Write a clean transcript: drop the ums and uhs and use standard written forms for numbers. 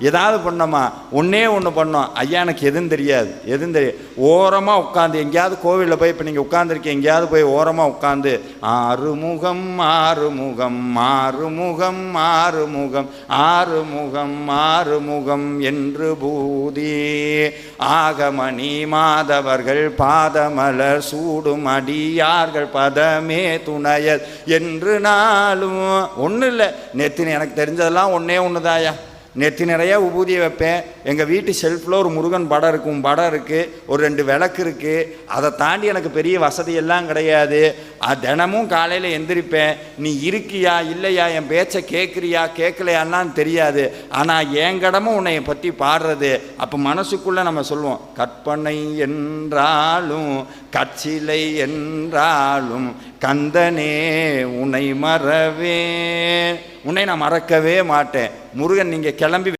ஏதாவது பண்ணோமா, ஒன்றே ஒன்று பண்ணோம். ஐயா எனக்கு எதுவும் தெரியாது, எதுவும் தெரியாது. ஓரமாக உட்காந்து எங்கேயாவது கோவிலில் போய், இப்போ நீங்கள் உட்காந்துருக்கீங்க, எங்கேயாவது போய் ஓரமாக உட்காந்து ஆறுமுகம் ஆறுமுகம் ஆறுமுகம் ஆறுமுகம் ஆறுமுகம் ஆறுமுகம் என்று பூதி ஆகமணி மாதவர்கள் பாதமலர் சூடும் அடியார்கள் பதமே துணையர் என்று நாளும். ஒன்றும் இல்லை, நெத்தினி எனக்கு தெரிஞ்சதெல்லாம் ஒன்றே ஒன்று தாயா. நெத்தி நிறைய உபூதியை வைப்பேன். எங்கள் வீட்டு ஷெல்ஃபில் ஒரு முருகன் படம் இருக்கும், படம் இருக்குது, ஒரு 2 விளக்கு இருக்குது. அதை தாண்டி எனக்கு பெரிய வசதியெல்லாம் கிடையாது. தினமும் காலையில் எந்திரிப்பேன். நீ இருக்கியா இல்லையா, என் பேச்சை கேட்குறியா கேட்கலையான்னு தெரியாது. ஆனால் என் கடமை உன்னை பற்றி பாடுறது. அப்போ மனசுக்குள்ளே நம்ம சொல்லுவோம், கற்பனை என்றாலும் கச்சிலை என்றாலும் கந்தனே உன்னை மறவே, உன்னை நான் மறக்கவே மாட்டேன். முருகன் நீங்கள் கிளம்பி